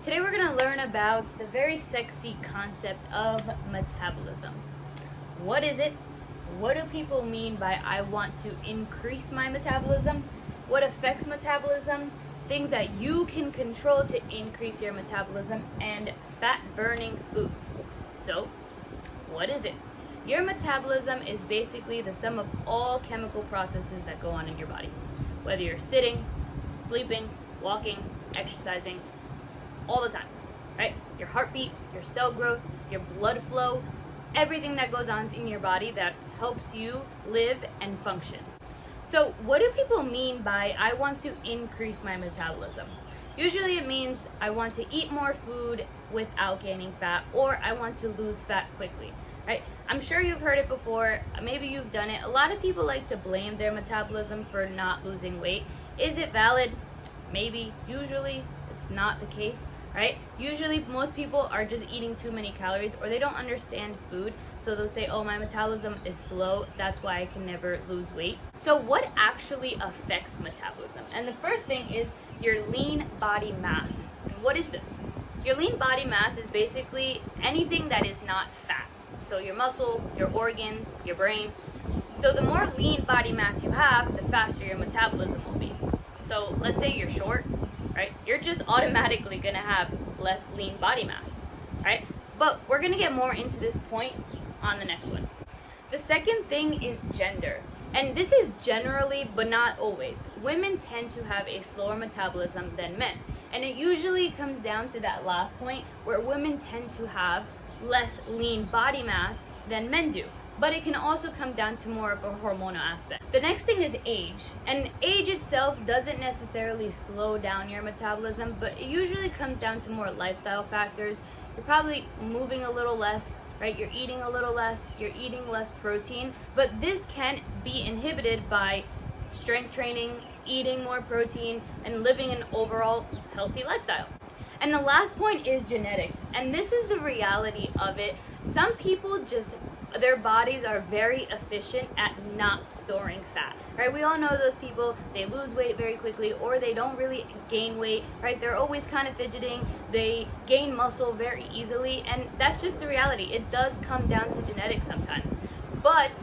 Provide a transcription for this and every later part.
Today we're going to learn about the very sexy concept of metabolism. What is it? What do people mean by I want to increase my metabolism? What affects metabolism? Things that you can control to increase your metabolism, and fat burning foods. So, what is it? Your metabolism is basically the sum of all chemical processes that go on in your body. Whether you're sitting, sleeping, walking, exercising, all the time, right? Your heartbeat, your cell growth, your blood flow, everything that goes on in your body that helps you live and function. So what do people mean by I want to increase my metabolism? Usually it means I want to eat more food without gaining fat, or I want to lose fat quickly, right? I'm sure you've heard it before, maybe you've done it. A lot of people like to blame their metabolism for not losing weight. Is it valid? Maybe. Usually it's not the case, right? Usually most people are just eating too many calories, or they don't understand food, so they'll say, oh, my metabolism is slow, that's why I can never lose weight. So what actually affects metabolism? And the first thing is your lean body mass. And what is this? Your lean body mass is basically anything that is not fat. So your muscle, your organs, your brain. So the more lean body mass you have, the faster your metabolism will be. So let's say you're short, right? You're just automatically gonna have less lean body mass, right? But we're gonna get more into this point on the next one. The second thing is gender. And this is generally, but not always. Women tend to have a slower metabolism than men. And it usually comes down to that last point where women tend to have less lean body mass than men do. But it can also come down to more of a hormonal aspect. The next thing is age. And age itself doesn't necessarily slow down your metabolism, but it usually comes down to more lifestyle factors. You're probably moving a little less, right? You're eating a little less, you're eating less protein, but this can be inhibited by strength training, eating more protein, and living an overall healthy lifestyle. And the last point is genetics. And this is the reality of it. Some people just, their bodies are very efficient at not storing fat, right? We all know those people, they lose weight very quickly, or they don't really gain weight, right? They're always kind of fidgeting, they gain muscle very easily, and that's just the reality. It does come down to genetics sometimes, but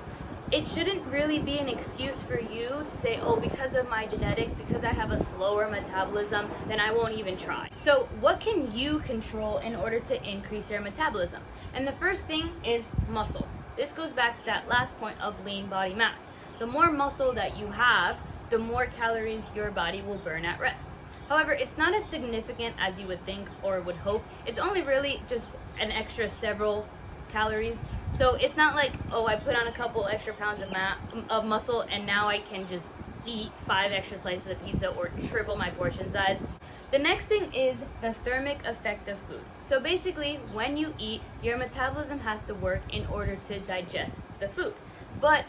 it shouldn't really be an excuse for you to say, oh, because of my genetics, because I have a slower metabolism, then I won't even try. So what can you control in order to increase your metabolism? And the first thing is muscle. This goes back to that last point of lean body mass. The more muscle that you have, the more calories your body will burn at rest. However, it's not as significant as you would think or would hope. It's only really just an extra several calories. So it's not like, oh, I put on a couple extra pounds of muscle and now I can just eat 5 extra slices of pizza or triple my portion size. The next thing is the thermic effect of food. So basically, when you eat, your metabolism has to work in order to digest the food. But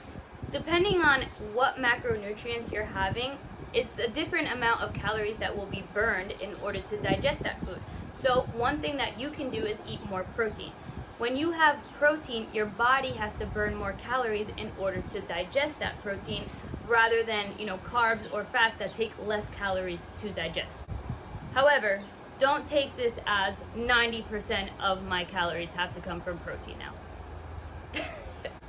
depending on what macronutrients you're having, it's a different amount of calories that will be burned in order to digest that food. So one thing that you can do is eat more protein. When you have protein, your body has to burn more calories in order to digest that protein, rather than, carbs or fats that take less calories to digest. However, don't take this as 90% of my calories have to come from protein now.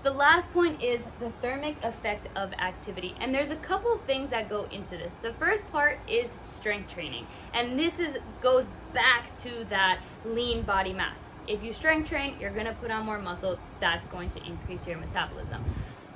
The last point is the thermic effect of activity. And there's a couple of things that go into this. The first part is strength training. And this goes back to that lean body mass. If you strength train, you're gonna put on more muscle. That's going to increase your metabolism.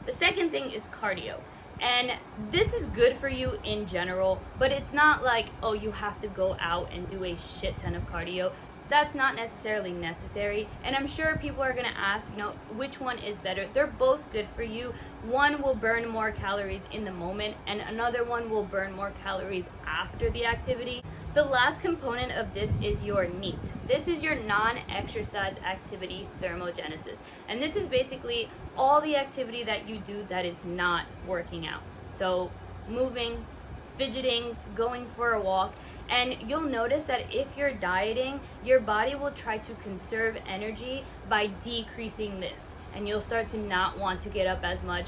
The second thing is cardio. And this is good for you in general, but it's not like, oh, you have to go out and do a shit ton of cardio. That's not necessarily necessary. And I'm sure people are gonna ask, which one is better? They're both good for you. One will burn more calories in the moment, and another one will burn more calories after the activity. The last component of this is your NEAT. This is your non-exercise activity thermogenesis. And this is basically all the activity that you do that is not working out. So moving, fidgeting, going for a walk. And you'll notice that if you're dieting, your body will try to conserve energy by decreasing this. And you'll start to not want to get up as much.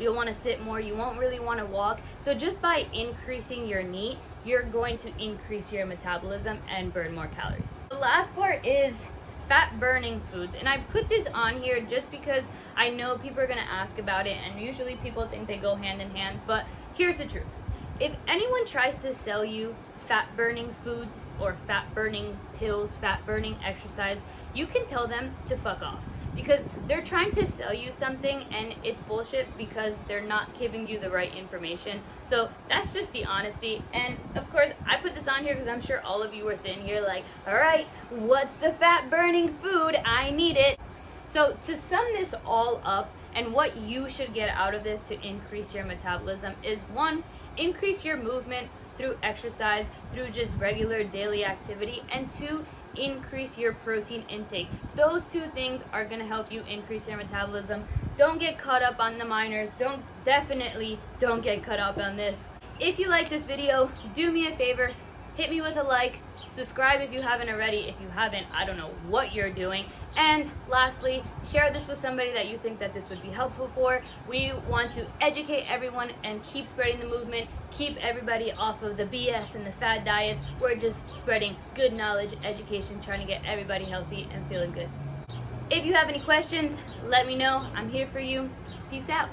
You'll want to sit more. You won't really want to walk. So just by increasing your NEAT, you're going to increase your metabolism and burn more calories. The last part is fat burning foods, and I put this on here just because I know people are going to ask about it, and usually people think they go hand in hand, but here's the truth. If anyone tries to sell you fat burning foods or fat burning pills, fat burning exercise, you can tell them to fuck off, because they're trying to sell you something and it's bullshit because they're not giving you the right information. So that's just the honesty. And of course I put this on here because I'm sure all of you were sitting here like, all right, what's the fat burning food? I need it. So to sum this all up, and what you should get out of this to increase your metabolism is, one, increase your movement through exercise, through just regular daily activity, and two, increase your protein intake. Those two things are going to help you increase your metabolism. Don't get caught up on the minors. Definitely don't get caught up on this. If you like this video, do me a favor, hit me with a like, subscribe if you haven't already. If you haven't, I don't know what you're doing. And lastly, share this with somebody that you think that this would be helpful for. We want to educate everyone and keep spreading the movement, keep everybody off of the BS and the fad diets. We're just spreading good knowledge, education, trying to get everybody healthy and feeling good. If you have any questions, let me know. I'm here for you. Peace out.